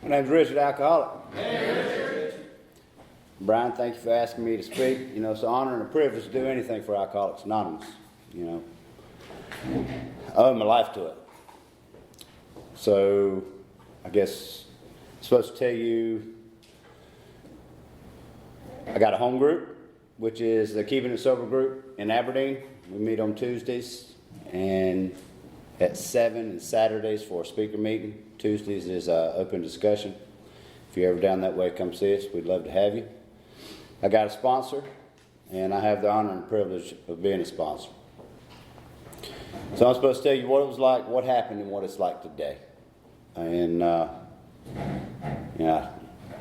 My name's Richard, alcoholic. Hey, Richard. Brian, thank you for asking me to speak. You know, it's an honor and a privilege to do anything for Alcoholics Anonymous. You know, I owe my life to it. So, I guess I'm supposed to tell you, I got a home group, which is the Keeping It Sober group in Aberdeen. We meet on Tuesdays and at 7 and Saturdays for a speaker meeting. Tuesdays is open discussion. If you're ever down that way, come see us. We'd love to have you. I got a sponsor, and I have the honor and privilege of being a sponsor. So I'm supposed to tell you what it was like, what happened, and what it's like today. And,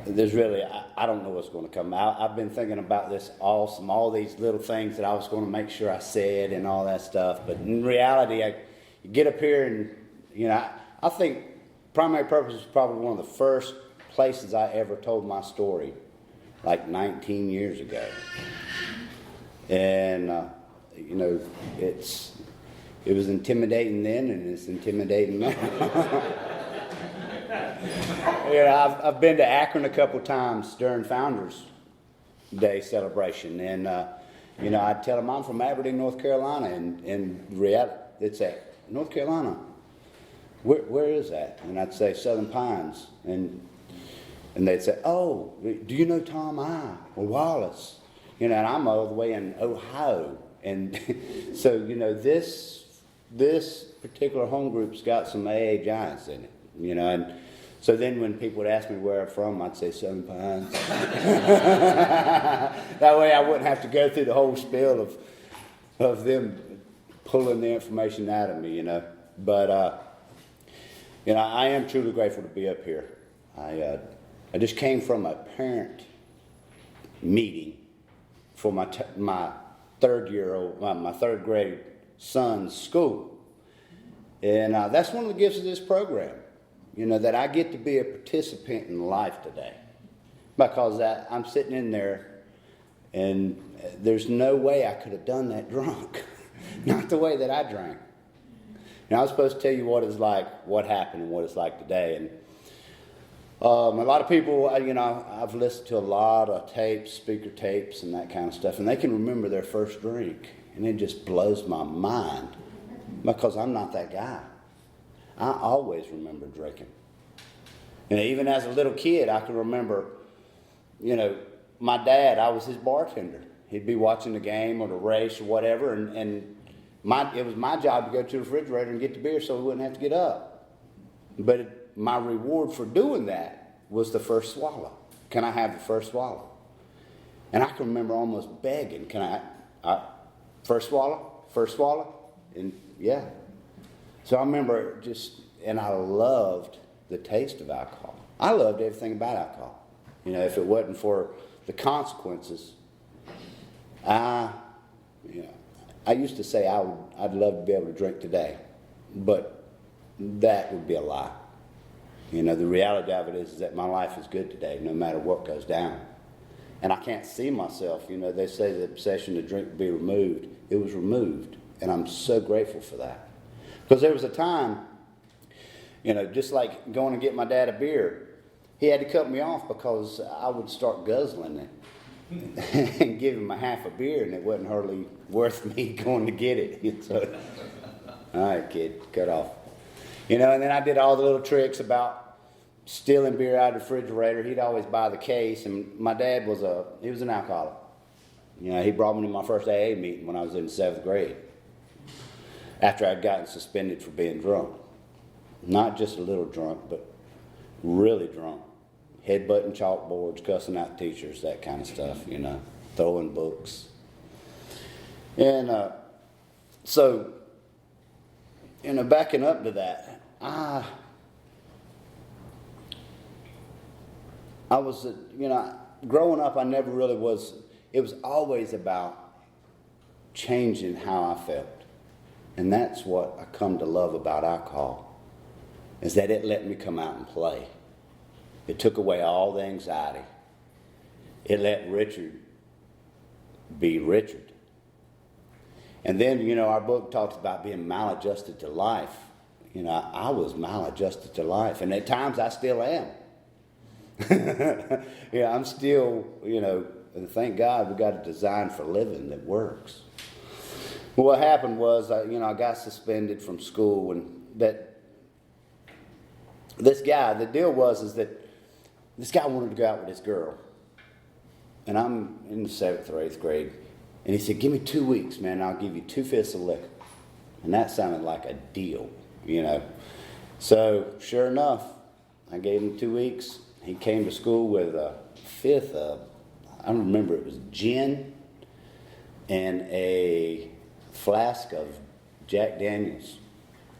there's really, I don't know what's going to come out. I've been thinking about this all these little things that I was going to make sure I said and all that stuff. But in reality, you get up here and, I think Primary Purpose is probably one of the first places I ever told my story, like 19 years ago. And, it was intimidating then, and it's intimidating now. I've been to Akron a couple times during Founders Day celebration, and I'd tell them I'm from Aberdeen, North Carolina, and reality, it's at North Carolina. Where is that? And I'd say Southern Pines, and they'd say, "Oh, do you know Tom I or Wallace?" And I'm all the way in Ohio, and so this particular home group's got some AA giants in it, and so then when people would ask me where I'm from, I'd say Southern Pines. That way I wouldn't have to go through the whole spiel of them pulling the information out of me, But, I am truly grateful to be up here. I just came from a parent meeting for my third grade son's school. And that's one of the gifts of this program, that I get to be a participant in life today. Because I'm sitting in there, and there's no way I could have done that drunk. Not the way that I drank. Now, I was supposed to tell you what it's like, what happened, and what it's like today. And a lot of people, I've listened to a lot of tapes, speaker tapes, and that kind of stuff, and they can remember their first drink. And it just blows my mind because I'm not that guy. I always remember drinking. And even as a little kid, I can remember, my dad, I was his bartender. He'd be watching the game or the race or whatever, and it was my job to go to the refrigerator and get the beer so we wouldn't have to get up. But my reward for doing that was the first swallow. Can I have the first swallow? And I can remember almost begging, first swallow? And yeah. So I remember and I loved the taste of alcohol. I loved everything about alcohol. If it wasn't for the consequences, I used to say I'd love to be able to drink today, but that would be a lie. The reality of it is that my life is good today, no matter what goes down. And I can't see myself. They say the obsession to drink would be removed. It was removed, and I'm so grateful for that. Because there was a time, just like going to get my dad a beer, he had to cut me off because I would start guzzling it. And give him a half a beer, and it wasn't hardly worth me going to get it. So, all right, kid, cut off. And then I did all the little tricks about stealing beer out of the refrigerator. He'd always buy the case, and my dad was an alcoholic. He brought me to my first AA meeting when I was in the 7th grade, after I'd gotten suspended for being drunk. Not just a little drunk, but really drunk. Headbutting chalkboards, cussing out teachers, that kind of stuff, throwing books. And so, backing up to that, I was, growing up, I never really was, it was always about changing how I felt. And that's what I come to love about alcohol, is that it let me come out and play. It took away all the anxiety. It let Richard be Richard. And then, our book talks about being maladjusted to life. I was maladjusted to life. And at times I still am. Yeah, I'm still, and thank God we got a design for living that works. Well, what happened was, I got suspended from school, and that this guy, the deal was is that this guy wanted to go out with this girl, and I'm in the 7th or 8th grade, and he said, "Give me 2 weeks, man, and I'll give you 2 fifths of liquor," and that sounded like a deal, So sure enough, I gave him 2 weeks. He came to school with a fifth of, I don't remember, it was gin and a flask of Jack Daniels.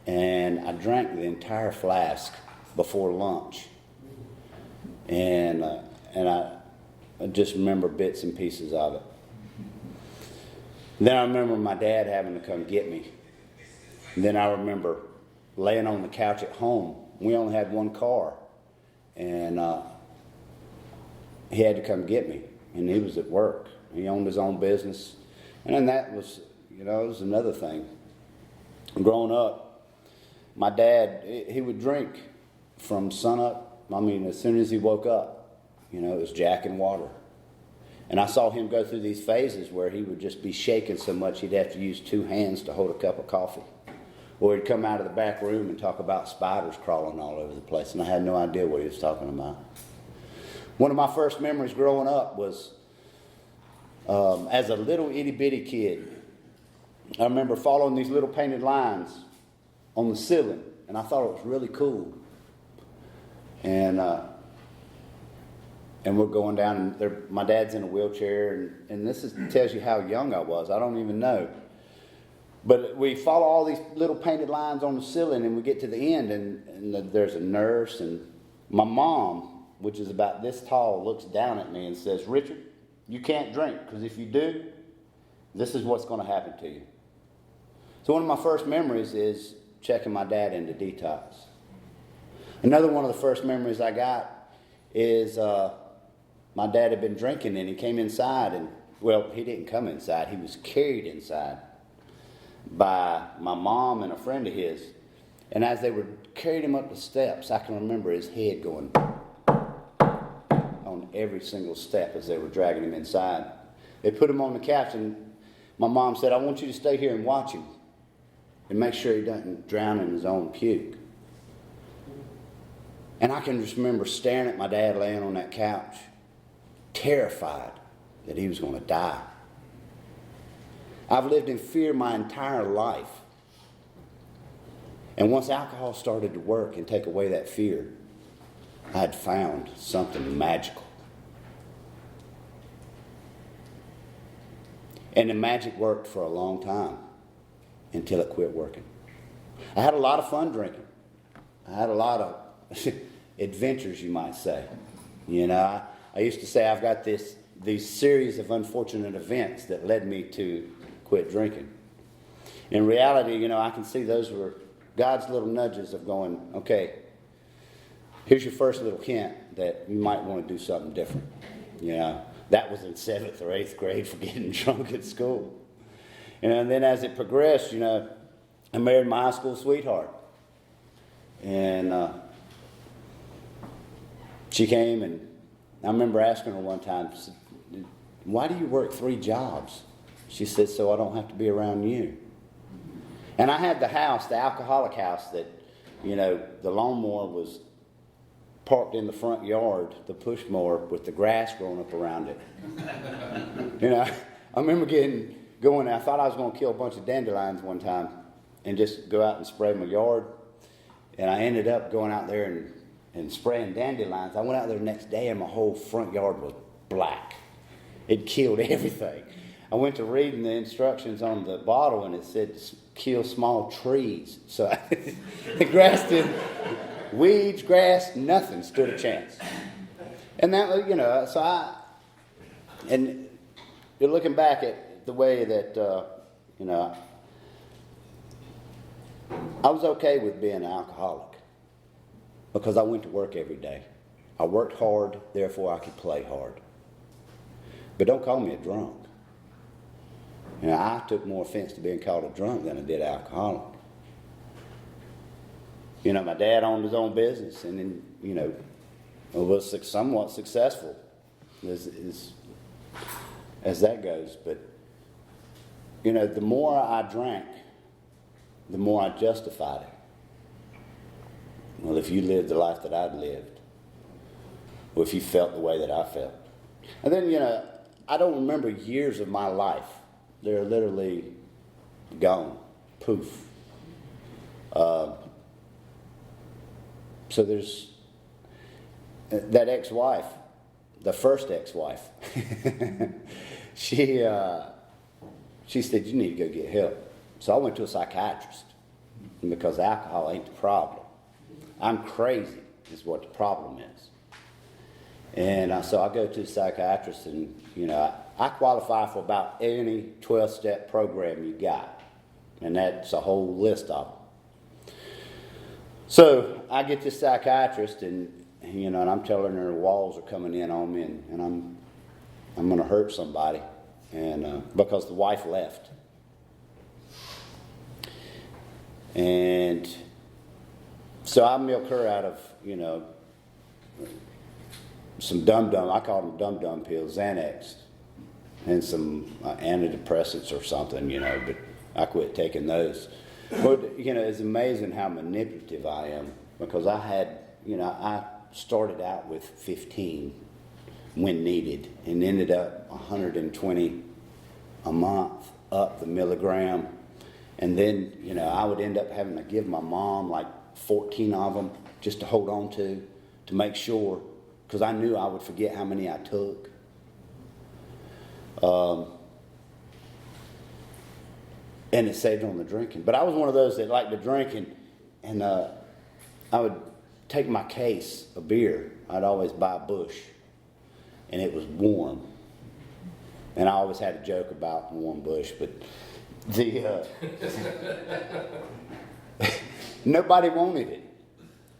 And I drank the entire flask before lunch. And I just remember bits and pieces of it. Then I remember my dad having to come get me. And then I remember laying on the couch at home. We only had one car. And he had to come get me. And he was at work. He owned his own business. And then that was, it was another thing. Growing up, my dad, he would drink from sunup. As soon as he woke up, it was Jack and water. And I saw him go through these phases where he would just be shaking so much he'd have to use 2 hands to hold a cup of coffee. Or he'd come out of the back room and talk about spiders crawling all over the place, and I had no idea what he was talking about. One of my first memories growing up was as a little itty-bitty kid. I remember following these little painted lines on the ceiling, and I thought it was really cool. And we're going down, and my dad's in a wheelchair, and this tells you how young I was. I don't even know. But we follow all these little painted lines on the ceiling, and we get to the end, and there's a nurse, and my mom, which is about this tall, looks down at me and says, "Richard, you can't drink, because if you do, this is what's going to happen to you." So one of my first memories is checking my dad into detox. Another one of the first memories I got is my dad had been drinking, and he came inside, and, well, he didn't come inside. He was carried inside by my mom and a friend of his. And as they were carrying him up the steps, I can remember his head going on every single step as they were dragging him inside. They put him on the couch, and my mom said, "I want you to stay here and watch him and make sure he doesn't drown in his own puke." And I can just remember staring at my dad laying on that couch, terrified that he was going to die. I've lived in fear my entire life. And once alcohol started to work and take away that fear, I had found something magical. And the magic worked for a long time until it quit working. I had a lot of fun drinking. I had a lot of adventures, you might say. I used to say I've got these series of unfortunate events that led me to quit drinking. In reality, I can see those were God's little nudges of going, okay, here's your first little hint that you might want to do something different. That was in 7th or 8th grade for getting drunk at school. And then as it progressed, I married my high school sweetheart. And she came, and I remember asking her one time, "Why do you work 3 jobs?" She said, "So I don't have to be around you." And I had the house, the alcoholic house that, the lawnmower was parked in the front yard, the push mower with the grass growing up around it. I remember going, I thought I was going to kill a bunch of dandelions one time and just go out and spray my yard. And I ended up going out there and spraying dandelions. I went out there the next day, and my whole front yard was black. It killed everything. I went to reading the instructions on the bottle, and it said kill small trees. So the grass didn't, weeds, grass, nothing stood a chance. And that, and you're looking back at the way that, I was okay with being an alcoholic because I went to work every day. I worked hard, therefore I could play hard. But don't call me a drunk. I took more offense to being called a drunk than I did alcoholic. My dad owned his own business, and then, was somewhat successful as that goes. But, the more I drank, the more I justified it. Well, if you lived the life that I'd lived, or if you felt the way that I felt. And then, I don't remember years of my life. They're literally gone. Poof. So there's that ex-wife, the first ex-wife. She said, you need to go get help. So I went to a psychiatrist because alcohol ain't the problem. I'm crazy is what the problem is. And so I go to the psychiatrist and, I qualify for about any 12-step program you got. And that's a whole list of them. So I get this psychiatrist and I'm telling her the walls are coming in on me and I'm going to hurt somebody. And because the wife left. And so I milk her out of, some dum-dum, I call them dum-dum pills, Xanax, and some antidepressants or something, but I quit taking those. But, it's amazing how manipulative I am because I had, I started out with 15 when needed and ended up 120 a month up the milligram. And then, I would end up having to give my mom like 14 of them just to hold on to make sure, because I knew I would forget how many I took. And it saved on the drinking. But I was one of those that liked to drink, and I would take my case of beer. I'd always buy a Bush, and it was warm. And I always had a joke about warm Bush, but nobody wanted it.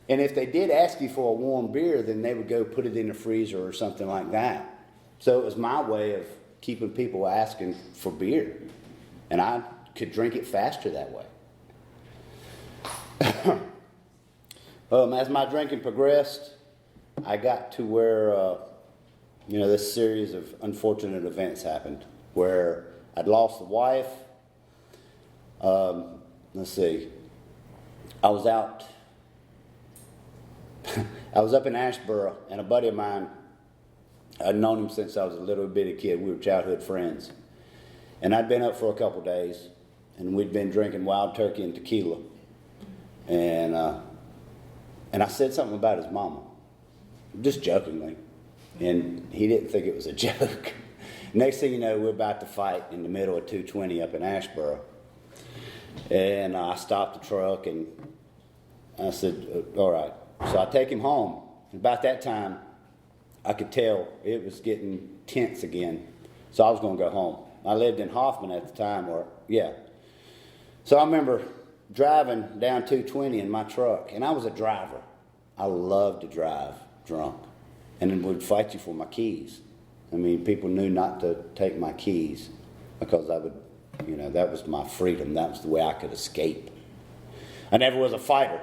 And if they did ask you for a warm beer, then they would go put it in the freezer or something like that. So it was my way of keeping people asking for beer. And I could drink it faster that way. As my drinking progressed, I got to where, this series of unfortunate events happened where I'd lost the wife. Let's see. I was out. I was up in Asheboro, and a buddy of mine, I'd known him since I was a little bitty kid. We were childhood friends. And I'd been up for a couple days, and we'd been drinking wild turkey and tequila. And I said something about his mama, just jokingly. And he didn't think it was a joke. Next thing you know, we're about to fight in the middle of 220 up in Asheboro. And I stopped the truck, and I said, all right. So I take him home. About that time, I could tell it was getting tense again. So I was going to go home. I lived in Hoffman at the time, So I remember driving down 220 in my truck, and I was a driver. I loved to drive drunk, and then would fight you for my keys. I mean, people knew not to take my keys because I would, that was my freedom. That was the way I could escape. I never was a fighter.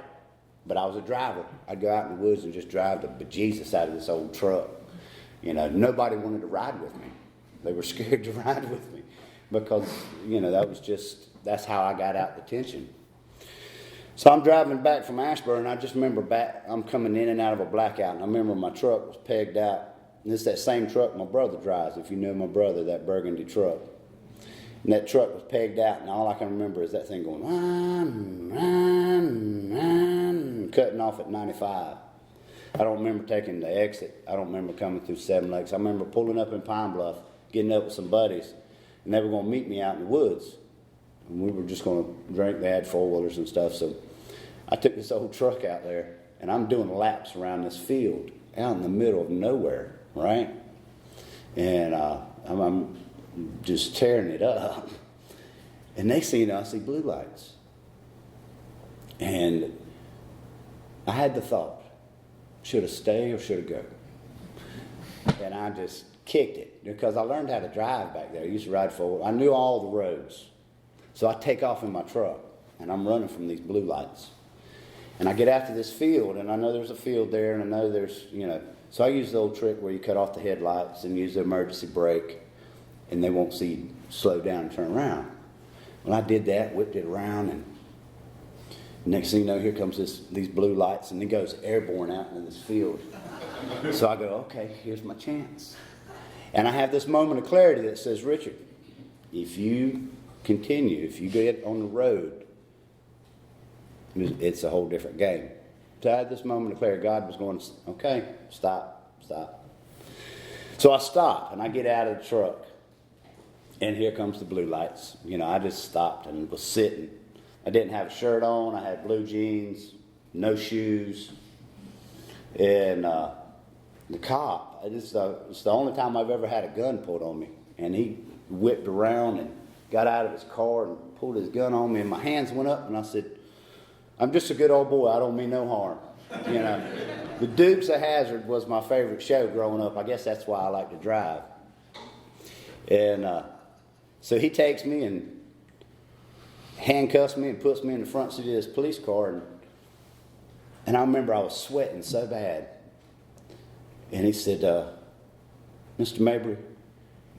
But I was a driver. I'd go out in the woods and just drive the bejesus out of this old truck. Nobody wanted to ride with me. They were scared to ride with me because, that's how I got out the tension. So I'm driving back from Asheboro, and I just remember I'm coming in and out of a blackout, and I remember my truck was pegged out. And it's that same truck my brother drives, if you know my brother, that burgundy truck. And that truck was pegged out, and all I can remember is that thing going, cutting off at 95. I don't remember taking the exit. I don't remember coming through Seven Lakes. I remember pulling up in Pine Bluff, getting up with some buddies, and they were going to meet me out in the woods. And we were just going to drink. They had four-wheelers and stuff, so I took this old truck out there, and I'm doing laps around this field out in the middle of nowhere, right? And I'm just tearing it up. And next thing you know, I see blue lights. And I had the thought, should I stay or should I go? And I just kicked it because I learned how to drive back there. I used to ride forward. I knew all the roads. So I take off in my truck, and I'm running from these blue lights. And I get out to this field, and I know there's a field there, and I know there's, so I use the old trick where you cut off the headlights and use the emergency brake, and they won't see you slow down and turn around. Well, I did that, whipped it around, and next thing you know, here comes these blue lights, and it goes airborne out into this field. So I go, okay, here's my chance. And I have this moment of clarity that says, Richard, if you continue, if you get on the road, it's a whole different game. So I had this moment of clarity. God was going, okay, stop. So I stop, and I get out of the truck, and here comes the blue lights. I just stopped and was sitting. I didn't have a shirt on. I had blue jeans, no shoes. And the cop, it's the only time I've ever had a gun pulled on me. And he whipped around and got out of his car and pulled his gun on me, and my hands went up, and I said, I'm just a good old boy. I don't mean no harm. The Dukes of Hazzard was my favorite show growing up. I guess that's why I like to drive. And so he takes me and handcuffs me and puts me in the front seat of his police car. And I remember I was sweating so bad. And he said, Mr. Mabry,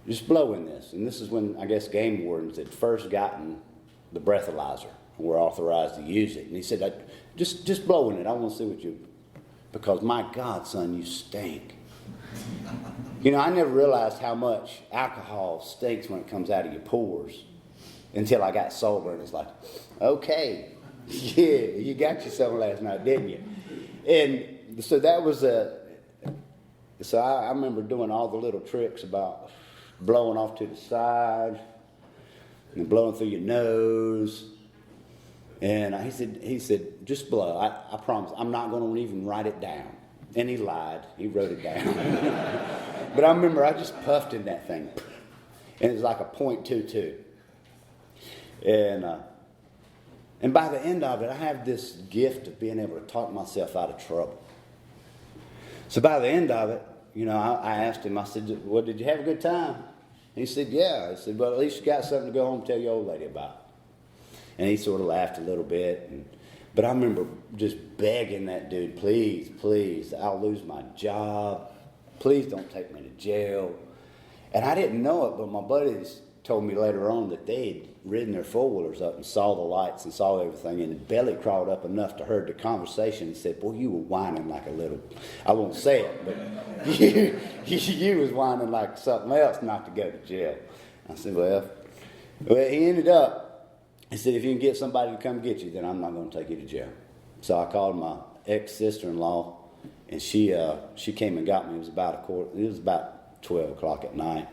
just blow in this. And this is when, I guess, game wardens had first gotten the breathalyzer. We're authorized to use it. And he said, just blow in it. I want to see what you... Because, my God, son, you stink. I never realized how much alcohol stinks when it comes out of your pores until I got sober. And it's like, okay, yeah, you got you some last night, didn't you? And so that was So I remember doing all the little tricks about blowing off to the side and blowing through your nose. And he said, just blow. I promise, I'm not going to even write it down. And he lied. He wrote it down. But I remember I just puffed in that thing. And it was like a .22. And by the end of it, I have this gift of being able to talk myself out of trouble. So by the end of it, I asked him, I said, well, did you have a good time? He said, yeah. I said, well, at least you got something to go home and tell your old lady about. And he sort of laughed a little bit. But I remember just begging that dude, please, I'll lose my job. Please don't take me to jail. And I didn't know it, but my buddies told me later on that they'd ridden their four-wheelers up and saw the lights and saw everything, and belly crawled up enough to heard the conversation and said, boy, you were whining like a little, I won't say it, but you was whining like something else not to go to jail. I said, well, he ended up, he said, if you can get somebody to come get you, then I'm not going to take you to jail. So I called my ex-sister-in-law, and she came and got me. It was about 12 o'clock at night.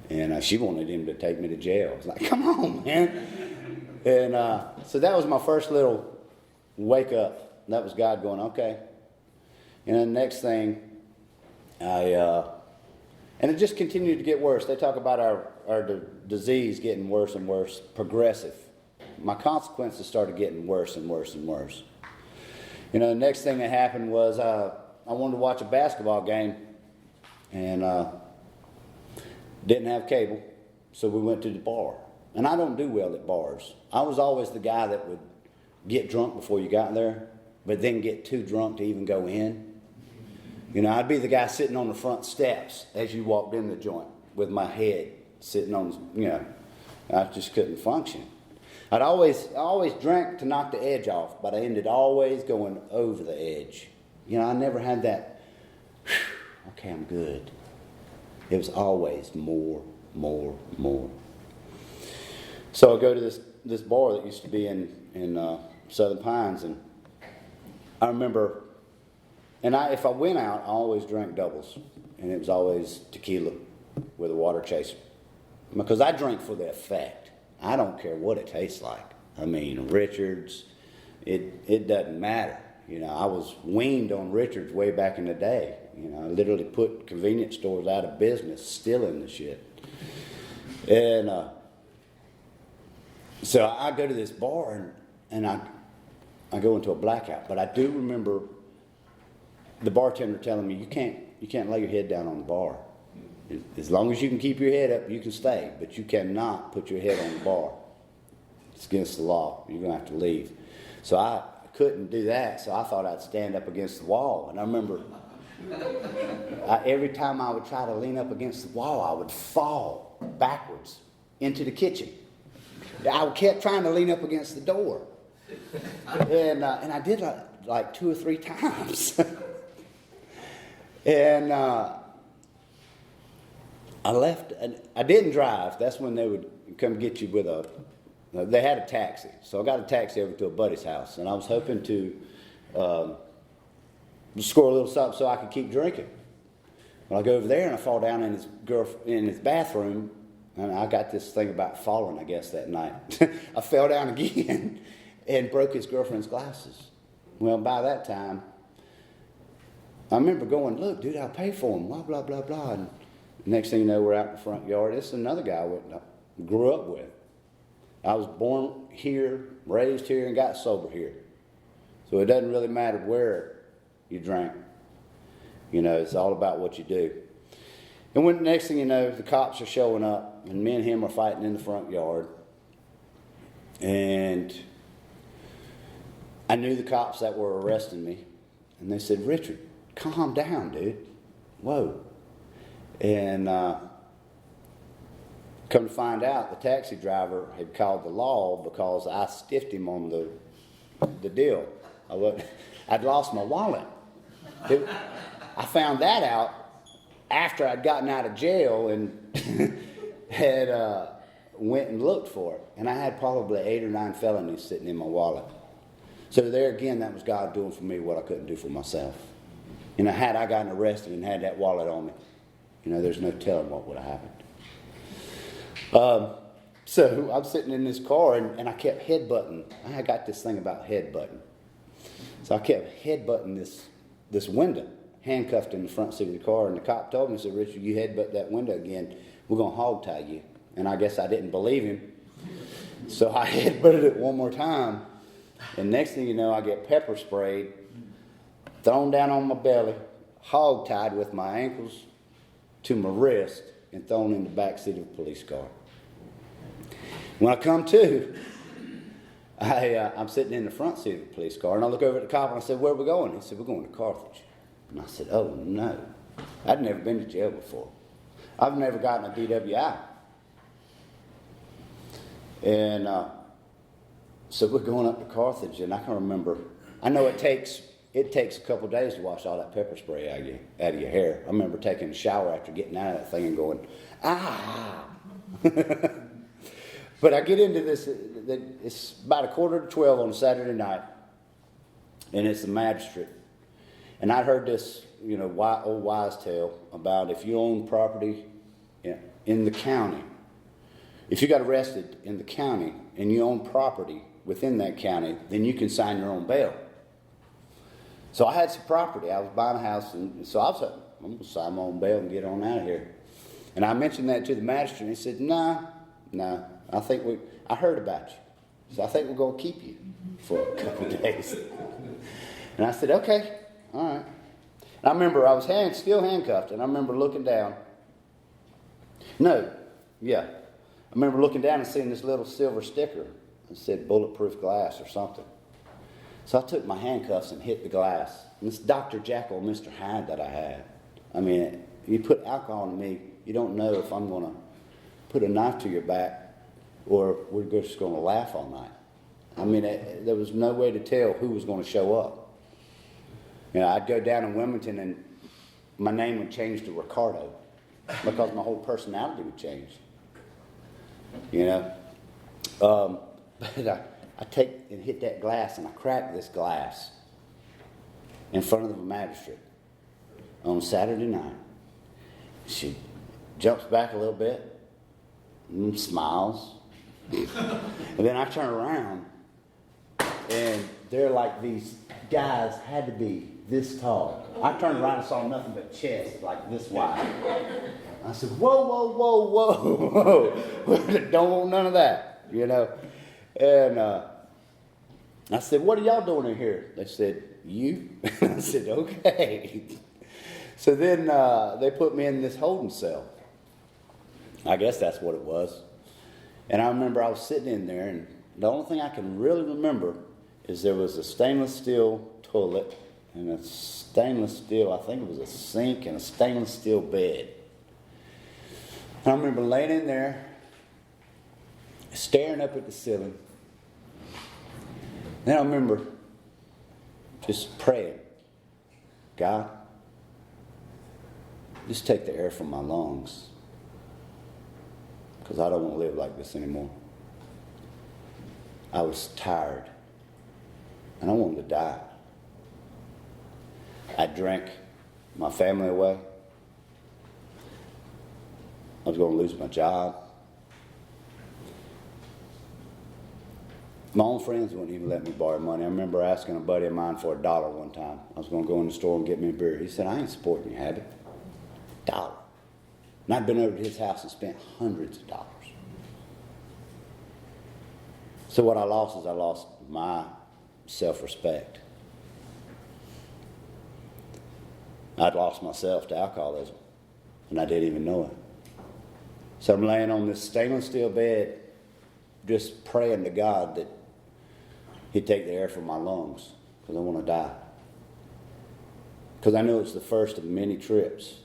And she wanted him to take me to jail. I was like, come on, man. And so that was my first little wake up. That was God going, okay. And then the next thing, and it just continued to get worse. They talk about our disease getting worse and worse, progressive. My consequences started getting worse and worse and worse. The next thing that happened was I wanted to watch a basketball game, and didn't have cable, so we went to the bar. And I don't do well at bars. I was always the guy that would get drunk before you got there, but then get too drunk to even go in. I'd be the guy sitting on the front steps as you walked in the joint with my head sitting on, I just couldn't function. I always drank to knock the edge off, but I ended always going over the edge. I never had that, okay, I'm good. It was always more. So I go to this bar that used to be in Southern Pines, and I remember, and if I went out, I always drank doubles, and it was always tequila with a water chaser, because I drink for the effect. I don't care what it tastes like. I mean, Richards, it doesn't matter. I was weaned on Richards way back in the day. I literally put convenience stores out of business, stealing the shit. And so I go to this bar, and I go into a blackout. But I do remember the bartender telling me, you can't lay your head down on the bar. As long as you can keep your head up, you can stay. But you cannot put your head on the bar. It's against the law. You're going to have to leave. So I couldn't do that, so I thought I'd stand up against the wall. And I remember every time I would try to lean up against the wall, I would fall backwards into the kitchen. I kept trying to lean up against the door. And I did like 2 or 3 times. And I left. I didn't drive. That's when they would come get you with they had a taxi. So I got a taxi over to a buddy's house. And I was hoping to score a little something so I could keep drinking. Well, I go over there and I fall down in his bathroom. And I got this thing about falling, I guess, that night. I fell down again and broke his girlfriend's glasses. Well, by that time, I remember going, look, dude, I'll pay for them, blah, blah, blah, blah. And next thing you know, we're out in the front yard. This is another guy I grew up with. I was born here, raised here, and got sober here. So it doesn't really matter where you drank. You know, it's all about what you do. And when next thing you know, the cops are showing up, and me and him are fighting in the front yard. And I knew the cops that were arresting me. And they said, Richard, calm down, dude. Whoa. And come to find out, the taxi driver had called the law because I stiffed him on the deal. I'd lost my wallet. I found that out after I'd gotten out of jail and had went and looked for it. And I had probably 8 or 9 felonies sitting in my wallet. So there again, that was God doing for me what I couldn't do for myself. You know, had I gotten arrested and had that wallet on me, you know, there's no telling what would have happened. So I'm sitting in this car and I kept headbutting. I got this thing about headbutting. So I kept headbutting this window, handcuffed in the front seat of the car, and the cop told me, he said, Richard, you headbutt that window again, we're going to hog tie you. And I guess I didn't believe him. So I headbutted it one more time, and next thing you know, I get pepper sprayed, thrown down on my belly, hog tied with my ankles to my wrist, and thrown in the back seat of a police car. When I come to, I'm sitting in the front seat of the police car, and I look over at the cop and I said, where are we going? He said, we're going to Carthage. And I said, oh, no. I'd never been to jail before. I've never gotten a DWI. And so we're going up to Carthage, and I can remember, I know it takes a couple of days to wash all that pepper spray out of your hair. I remember taking a shower after getting out of that thing and going, ah. But I get into this, it's about 11:45 on a Saturday night, and it's the magistrate. And I'd heard this, you know, old wise tale about if you own property in the county, if you got arrested in the county and you own property within that county, then you can sign your own bail. So I had some property. I was buying a house, and so I was like, I'm going to sign my own bail and get on out of here. And I mentioned that to the magistrate, and he said, no, I heard about you. So I think we're going to keep you for a couple of days. And I said, okay, all right. And I remember I was still handcuffed, and I remember looking down. I remember looking down and seeing this little silver sticker that said bulletproof glass or something. So I took my handcuffs and hit the glass. And this Dr. Jekyll, Mr. Hyde that I had. I mean, you put alcohol in me, you don't know if I'm going to put a knife to your back or we're just going to laugh all night. I mean, there was no way to tell who was going to show up. You know, I'd go down in Wilmington and my name would change to Ricardo because my whole personality would change. You know? But I take and hit that glass, and I crack this glass in front of the magistrate on Saturday night. She jumps back a little bit and smiles. And then I turn around, and they're like these guys had to be this tall. I turned around and saw nothing but chest like this wide. I said, whoa, whoa, whoa, whoa, whoa. Don't want none of that, you know. And I said, what are y'all doing in here? They said, you? I said, okay. So then they put me in this holding cell. I guess that's what it was. And I remember I was sitting in there, and the only thing I can really remember is there was a stainless steel toilet and a stainless steel, I think it was a sink and a stainless steel bed. I remember laying in there, staring up at the ceiling. Then I remember just praying, God, just take the air from my lungs, because I don't want to live like this anymore. I was tired, and I wanted to die. I drank my family away. I was going to lose my job. My own friends wouldn't even let me borrow money. I remember asking a buddy of mine for $1 one time. I was going to go in the store and get me a beer. He said, I ain't supporting your habit. $1. And I'd been over to his house and spent hundreds of dollars. So what I lost is I lost my self-respect. I'd lost myself to alcoholism, and I didn't even know it. So I'm laying on this stainless steel bed, just praying to God that He'd take the air from my lungs, because I want to die. Because I knew it's the first of many trips.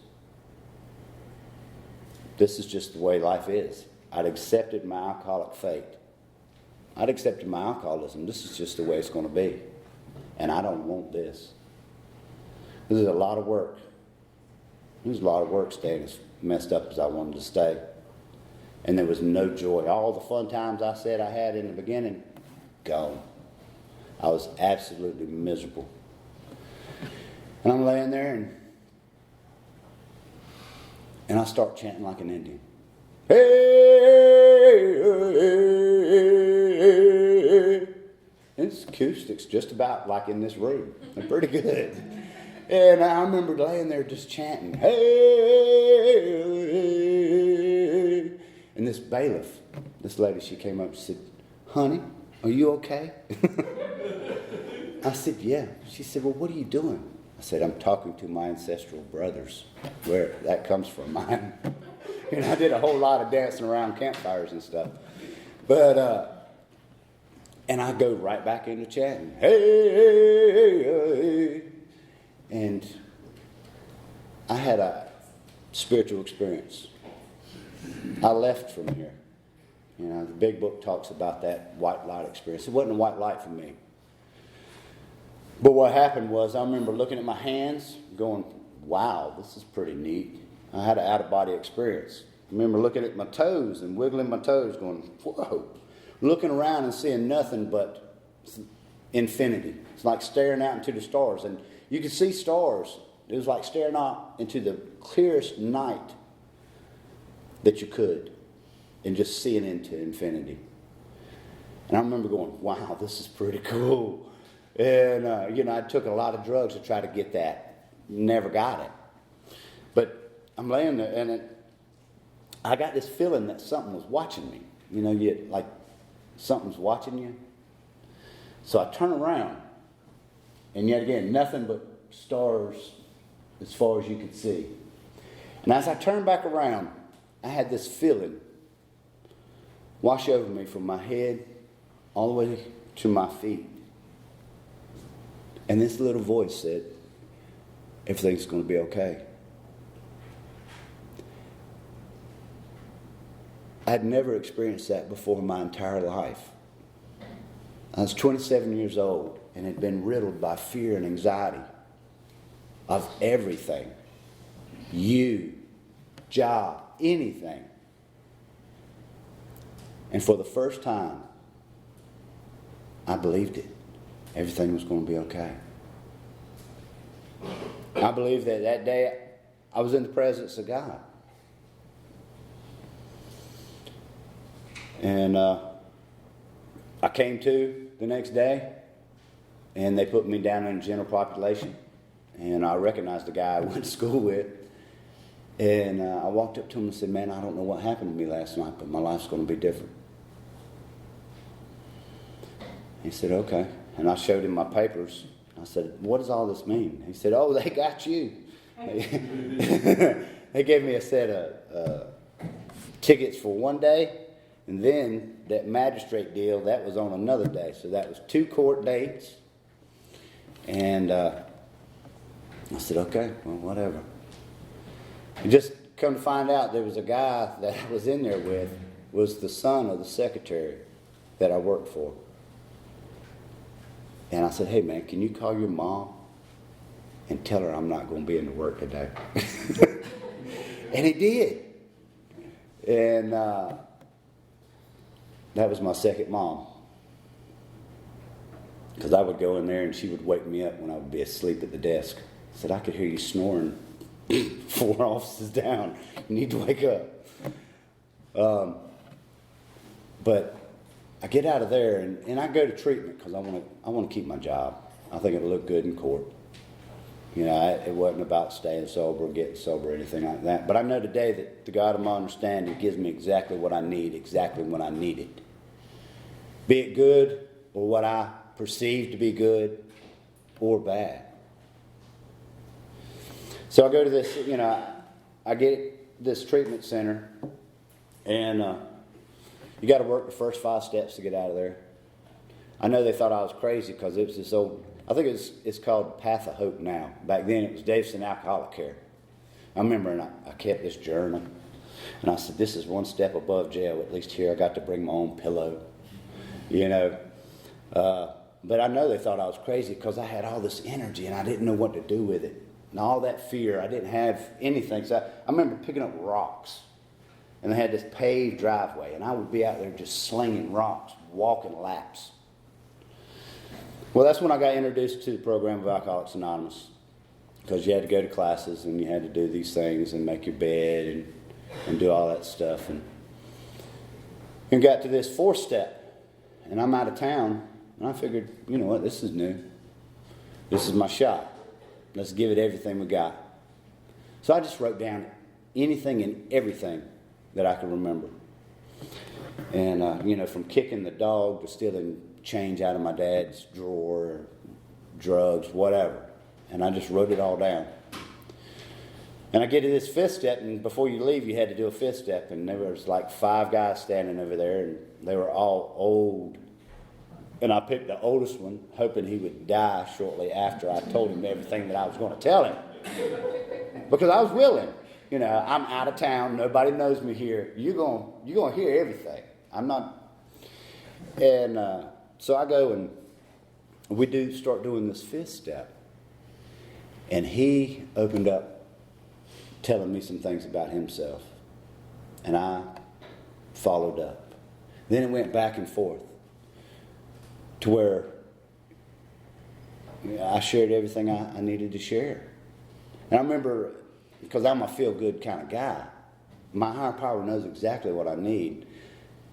This is just the way life is. I'd accepted my alcoholic fate. I'd accepted my alcoholism. This is just the way it's going to be. And I don't want this. This is a lot of work. It was a lot of work staying as messed up as I wanted to stay. And there was no joy. All the fun times I said I had in the beginning, gone. I was absolutely miserable. And I'm laying there and I start chanting like an Indian. Hey, hey, hey. It's acoustics just about like in this room. They're pretty good. And I remember laying there just chanting, hey. And this bailiff, this lady, she came up and said, honey, are you okay? I said, yeah. She said, well, what are you doing? I said, I'm talking to my ancestral brothers, where that comes from. I did a whole lot of dancing around campfires and stuff. But, and I go right back into chanting, hey, hey, hey. And I had a spiritual experience. I left from here. The big book talks about that white light experience. It wasn't a white light for me. But what happened was I remember looking at my hands going, wow, this is pretty neat. I had an out-of-body experience. I remember looking at my toes and wiggling my toes going, whoa. Looking around and seeing nothing but infinity. It's like staring out into the stars. And you could see stars. It was like staring out into the clearest night that you could and just seeing into infinity. And I remember going, wow, this is pretty cool. And, I took a lot of drugs to try to get that. Never got it. But I'm laying there, and I got this feeling that something was watching me. Like something's watching you. So I turn around, and yet again, nothing but stars as far as you could see. And as I turned back around, I had this feeling wash over me from my head all the way to my feet. And this little voice said, everything's going to be okay. I had never experienced that before in my entire life. I was 27 years old and had been riddled by fear and anxiety of everything. You, job, anything. And for the first time, I believed it. Everything was going to be okay. I believe that day I was in the presence of God. And I came to the next day, and they put me down in the general population. And I recognized the guy I went to school with. And I walked up to him and said, man, I don't know what happened to me last night, but my life's going to be different. He said, okay. And I showed him my papers. I said, what does all this mean? He said, oh, they got you. They gave me a set of tickets for one day And then that magistrate deal, that was on another day. So that was 2 court dates. And I said, okay, well, whatever. And just come to find out, there was a guy that I was in there with, was the son of the secretary that I worked for. And I said, hey, man, can you call your mom and tell her I'm not going to be into work today? And he did. And that was my second mom. Because I would go in there and she would wake me up when I would be asleep at the desk. I said, I could hear you snoring 4 offices down. You need to wake up. But I get out of there and I go to treatment because I want to keep my job. I think it'll look good in court. You know, it wasn't about staying sober or getting sober or anything like that. But I know today that the God of my understanding gives me exactly what I need, exactly when I need it. Be it good or what I perceive to be good or bad. So I go to this, you know, I get this treatment center, and you got to work the first 5 steps to get out of there. I know they thought I was crazy because it was this old, I think it's called Path of Hope now. Back then it was Davison Alcoholic Care. I remember, and I kept this journal, and I said, this is one step above jail. At least here I got to bring my own pillow, you know. But I know they thought I was crazy because I had all this energy and I didn't know what to do with it. And all that fear, I didn't have anything. So I remember picking up rocks. And they had this paved driveway. And I would be out there just slinging rocks, walking laps. Well, that's when I got introduced to the program of Alcoholics Anonymous. Because you had to go to classes and you had to do these things and make your bed and do all that stuff. And got to this 4th step. And I'm out of town. And I figured, you know what, this is new. This is my shot. Let's give it everything we got. So I just wrote down anything and everything that I could remember. And, you know, from kicking the dog to stealing change out of my dad's drawer, drugs, whatever. And I just wrote it all down. And I get to this 5th step, and before you leave, you had to do a 5th step. And there was like 5 guys standing over there, and they were all old. And I picked the oldest one, hoping he would die shortly after I told him everything that I was going to tell him. Because I was willing. You know, I'm out of town. Nobody knows me here. You're going to hear everything. I'm not. And so I go and we start doing this 5th step. And he opened up telling me some things about himself. And I followed up. Then it went back and forth. To where I shared everything I needed to share. And I remember, because I'm a feel-good kind of guy, my higher power knows exactly what I need.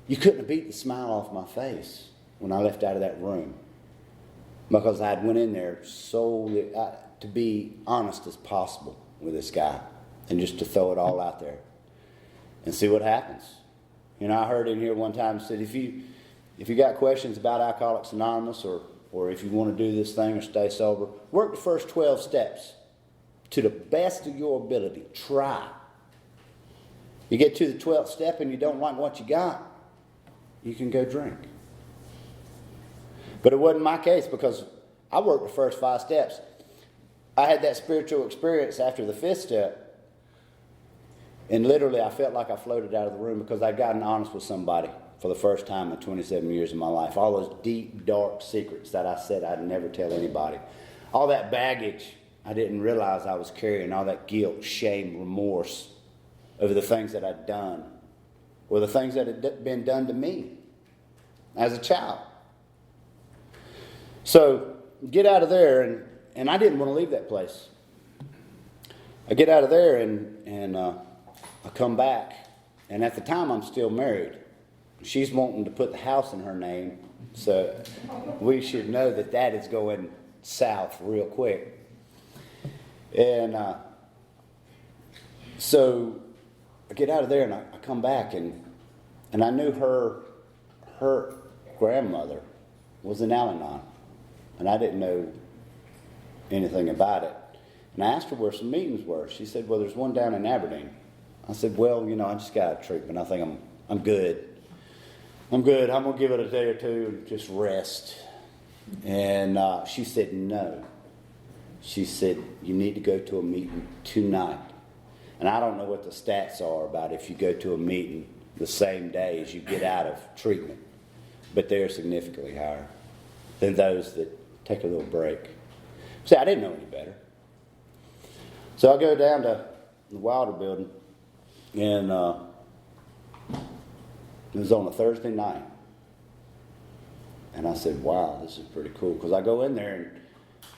You couldn't have beat the smile off my face when I left out of that room. Because I went in there to be honest as possible with this guy. And just to throw it all out there. And see what happens. You know, I heard in here one time, said, if you got questions about Alcoholics Anonymous or if you want to do this thing or stay sober, work the first 12 steps to the best of your ability. Try. You get to the 12th step and you don't like what you got, you can go drink. But it wasn't my case because I worked the first 5 steps. I had that spiritual experience after the 5th step. And literally I felt like I floated out of the room because I'd gotten honest with somebody. For the first time in 27 years of my life. All those deep, dark secrets that I said I'd never tell anybody. All that baggage I didn't realize I was carrying. All that guilt, shame, remorse over the things that I'd done. Or the things that had been done to me as a child. So, get out of there. And I didn't want to leave that place. I get out of there and I come back. And at the time I'm still married. She's wanting to put the house in her name, so we should know that is going south real quick. And so I get out of there and I come back and I knew her grandmother was an Al-Anon, and I didn't know anything about it. And I asked her where some meetings were. She said, well, there's one down in Aberdeen. I said, well, you know, I just got a treatment. I think I'm good. I'm good. I'm going to give it a day or two and just rest. And she said, no. She said, you need to go to a meeting tonight. And I don't know what the stats are about if you go to a meeting the same day as you get out of treatment. But they're significantly higher than those that take a little break. See, I didn't know any better. So I go down to the Wilder building, and it was on a Thursday night. And I said, wow, this is pretty cool. Because I go in there, and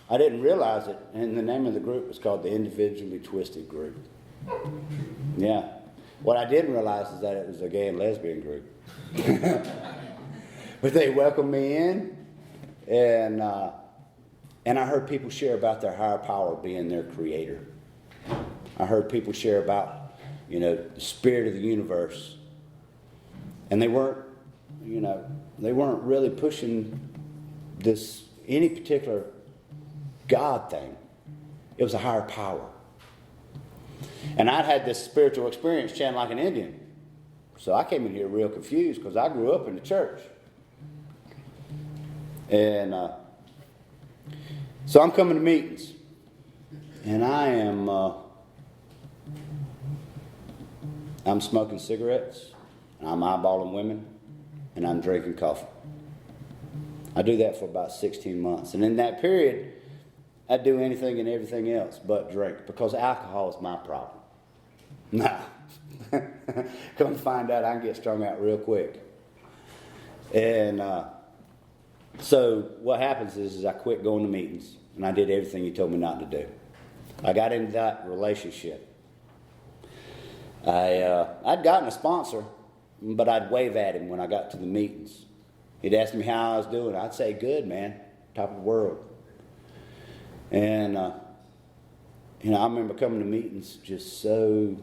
I didn't realize it, and the name of the group was called the Individually Twisted Group. Yeah. What I didn't realize is that it was a gay and lesbian group. But they welcomed me in, and I heard people share about their higher power being their creator. I heard people share about, the spirit of the universe. And they weren't really pushing any particular God thing. It was a higher power. And I'd had this spiritual experience chanting like an Indian. So I came in here real confused because I grew up in the church. And so I'm coming to meetings. And I'm smoking cigarettes. And I'm eyeballing women. And I'm drinking coffee. I do that for about 16 months. And in that period, I'd do anything and everything else but drink, because alcohol is my problem. Nah. Come to find out, I can get strung out real quick. And so what happens is I quit going to meetings, and I did everything he told me not to do. I got into that relationship. I'd gotten a sponsor, but I'd wave at him when I got to the meetings. He'd ask me how I was doing. I'd say, good, man, top of the world. And, I remember coming to meetings just so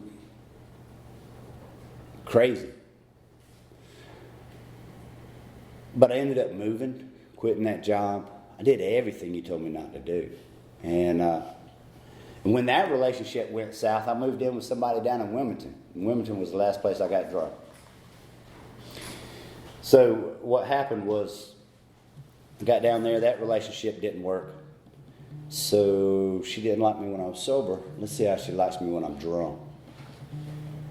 crazy. But I ended up moving, quitting that job. I did everything he told me not to do. And when that relationship went south, I moved in with somebody down in Wilmington. And Wilmington was the last place I got drunk. So what happened was, I got down there, that relationship didn't work. So she didn't like me when I was sober. Let's see how she likes me when I'm drunk.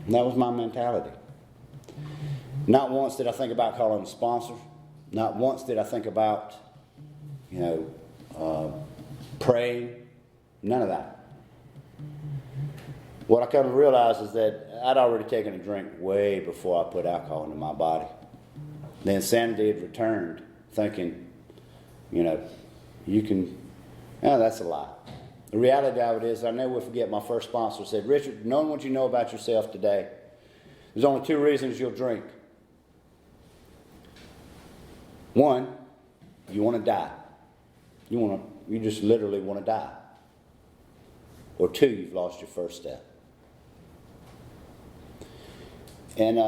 And that was my mentality. Not once did I think about calling a sponsor. Not once did I think about, praying. None of that. What I come to realize is that I'd already taken a drink way before I put alcohol into my body. The insanity had returned, thinking, that's a lie. The reality of it is, I never will forget my first sponsor said, Richard, knowing what you know about yourself today, there's only 2 reasons you'll drink. 1, you want to die. You just literally want to die. Or 2, you've lost your first step. And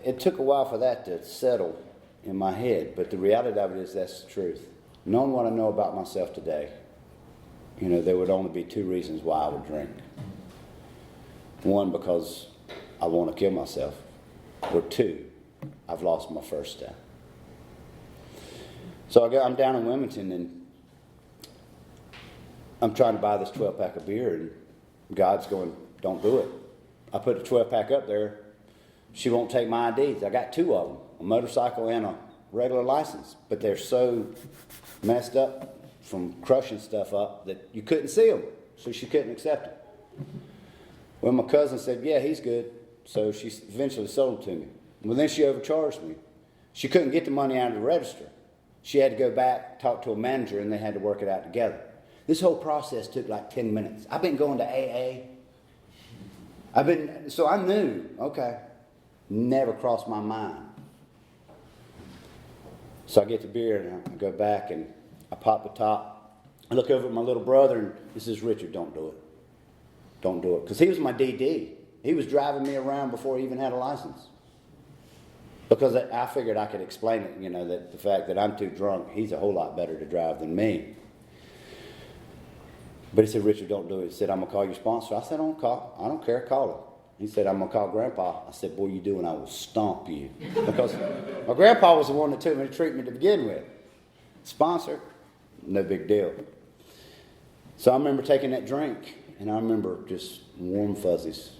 it took a while for that to settle in my head, but the reality of it is that's the truth. Knowing what I know about myself today, there would only be 2 reasons why I would drink. 1, because I want to kill myself. Or 2, I've lost my first step. So I'm down in Wilmington, and I'm trying to buy this 12-pack of beer, and God's going, don't do it. I put the 12-pack up there. She won't take my IDs. I got 2 of them, a motorcycle and a regular license. But they're so messed up from crushing stuff up that you couldn't see them. So she couldn't accept it. Well, my cousin said, yeah, he's good. So she eventually sold them to me. Well, then she overcharged me. She couldn't get the money out of the register. She had to go back, talk to a manager, and they had to work it out together. This whole process took like 10 minutes. I've been going to AA. So I knew, okay, never crossed my mind. So I get the beer, and I go back, and I pop the top. I look over at my little brother, and he says, Richard, don't do it. Don't do it. Because he was my DD. He was driving me around before he even had a license. Because I figured I could explain it, that the fact that I'm too drunk, he's a whole lot better to drive than me. But he said, Richard, don't do it. He said, I'm going to call your sponsor. I said, I don't care, call him. He said, I'm going to call Grandpa. I said, boy, you do and I will stomp you. Because my grandpa was the one that took me to treatment to begin with. Sponsor, no big deal. So I remember taking that drink, and I remember just warm fuzzies.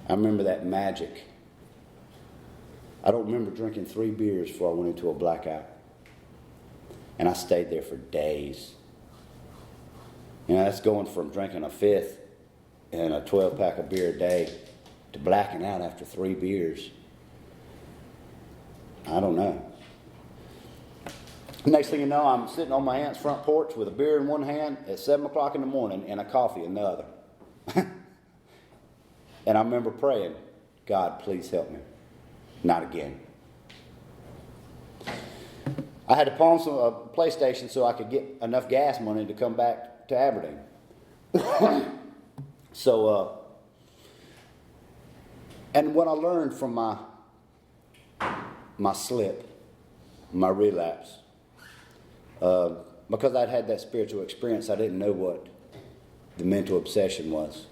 I remember that magic. I don't remember drinking 3 beers before I went into a blackout. And I stayed there for days. You know, that's going from drinking a 5th and a 12-pack of beer a day to blacking out after 3 beers. I don't know. Next thing you know, I'm sitting on my aunt's front porch with a beer in one hand at 7 o'clock in the morning and a coffee in the other. And I remember praying, God, please help me. Not again. I had to pawn a PlayStation so I could get enough gas money to come back to Aberdeen. And what I learned from my slip, my relapse, because I'd had that spiritual experience, I didn't know what the mental obsession was,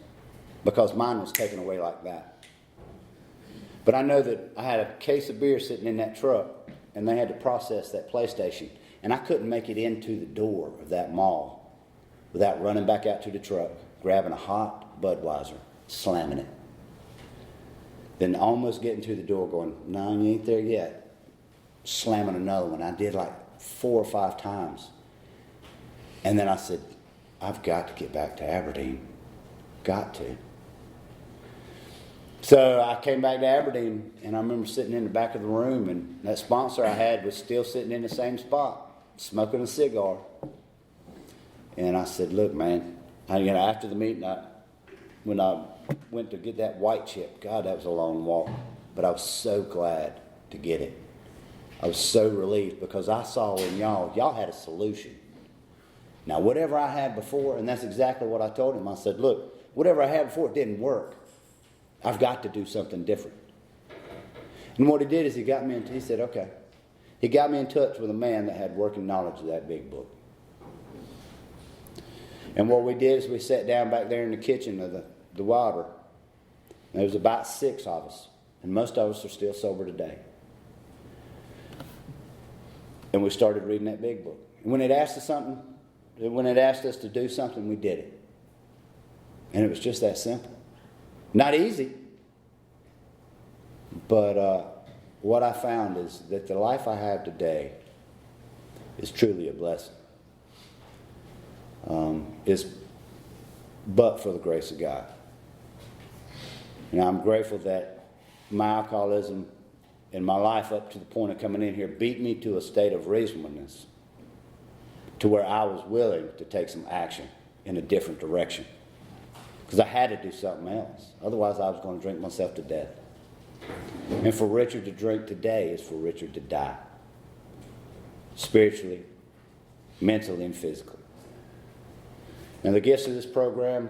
because mine was taken away like that. But I know that I had a case of beer sitting in that truck, and they had to process that PlayStation, and I couldn't make it into the door of that mall without running back out to the truck, grabbing a hot Budweiser, slamming it. Then almost getting to the door going, no, you ain't there yet. Slamming another one. I did like 4 or 5 times. And then I said, I've got to get back to Aberdeen. Got to. So I came back to Aberdeen, and I remember sitting in the back of the room, and that sponsor I had was still sitting in the same spot, smoking a cigar. And I said, look, man, after the meeting, when I went to get that white chip, God, that was a long walk, but I was so glad to get it. I was so relieved because I saw in y'all had a solution. Now, whatever I had before, and that's exactly what I told him. I said, look, whatever I had before, it didn't work. I've got to do something different. And what he did is he said, okay. He got me in touch with a man that had working knowledge of that big book. And what we did is we sat down back there in the kitchen of the water. And there was about 6 of us. And most of us are still sober today. And we started reading that big book. And when it asked us to do something, we did it. And it was just that simple. Not easy. But what I found is that the life I have today is truly a blessing. Is but for the grace of God. And I'm grateful that my alcoholism and my life up to the point of coming in here beat me to a state of reasonableness to where I was willing to take some action in a different direction. Because I had to do something else. Otherwise, I was going to drink myself to death. And for Richard to drink today is for Richard to die. Spiritually, mentally, and physically. And the gifts of this program,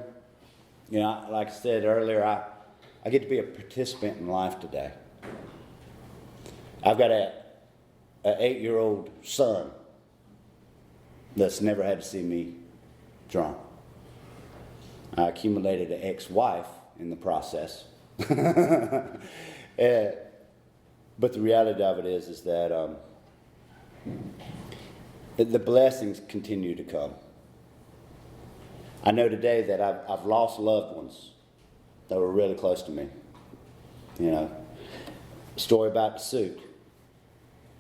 like I said earlier, I get to be a participant in life today. I've got an 8-year-old son that's never had to see me drunk. I accumulated an ex-wife in the process. But the reality of it is that the blessings continue to come. I know today that I've lost loved ones that were really close to me. Story about the suit.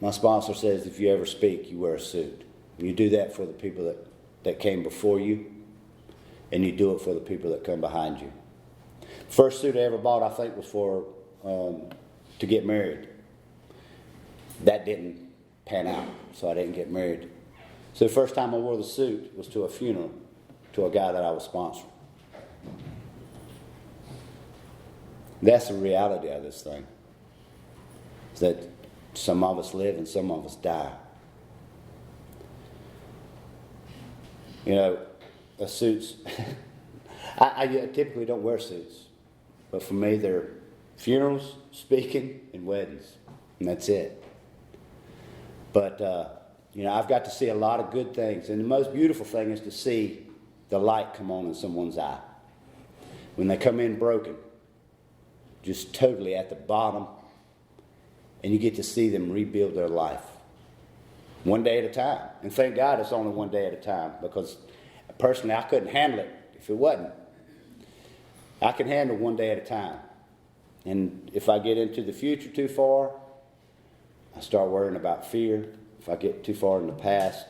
My sponsor says if you ever speak, you wear a suit. You do that for the people that came before you, and you do it for the people that come behind you. First suit I ever bought, I think, was for to get married. That didn't pan out, so I didn't get married. So the first time I wore the suit was to a funeral to a guy that I was sponsoring. That's the reality of this thing. Is that some of us live and some of us die. Suits. I typically don't wear suits. But for me, they're funerals, speaking, and weddings. And that's it. But, I've got to see a lot of good things. And the most beautiful thing is to see the light come on in someone's eye. When they come in broken, just totally at the bottom, and you get to see them rebuild their life one day at a time. And thank God it's only one day at a time, because personally I couldn't handle it if it wasn't. I can handle one day at a time. And if I get into the future too far, I start worrying about fear. If I get too far in the past,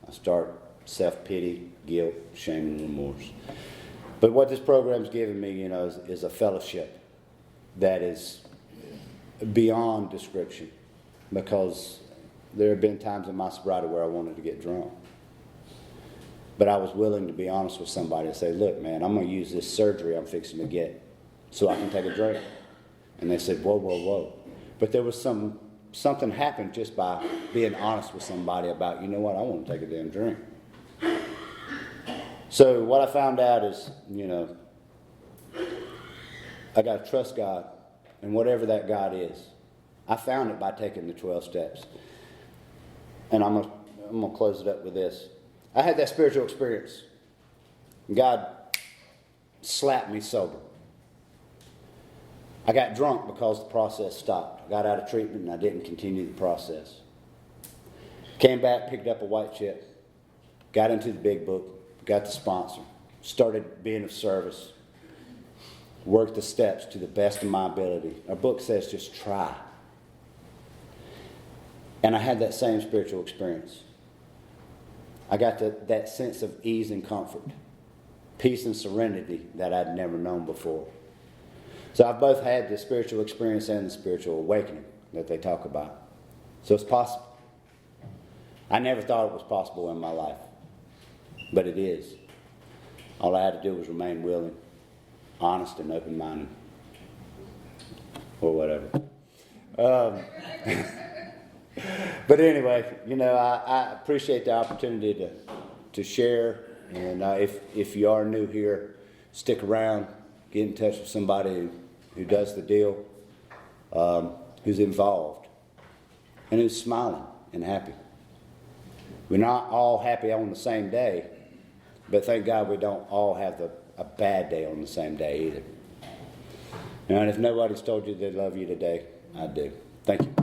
I start self-pity, guilt, shame, and remorse. But what this program's given me, is a fellowship that is beyond description, because there have been times in my sobriety where I wanted to get drunk. But I was willing to be honest with somebody and say, look, man, I'm going to use this surgery I'm fixing to get so I can take a drink. And they said, whoa, whoa, whoa. But there was something happened just by being honest with somebody about, you know what, I want to take a damn drink. So what I found out is, I got to trust God, and whatever that God is. I found it by taking the 12 steps. And I'm going to close it up with this. I had that spiritual experience. God slapped me sober. I got drunk because the process stopped. I got out of treatment and I didn't continue the process. Came back, picked up a white chip, got into the big book, got the sponsor, started being of service, worked the steps to the best of my ability. Our book says just try. And I had that same spiritual experience. I got that sense of ease and comfort, peace and serenity that I'd never known before. So I've both had the spiritual experience and the spiritual awakening that they talk about. So it's possible. I never thought it was possible in my life, but it is. All I had to do was remain willing, honest, and open-minded, or whatever. But anyway, I appreciate the opportunity to share. And if you are new here, stick around, get in touch with somebody who does the deal, who's involved, and who's smiling and happy. We're not all happy on the same day, but thank God we don't all have a bad day on the same day either. And if nobody's told you they love you today, I do. Thank you.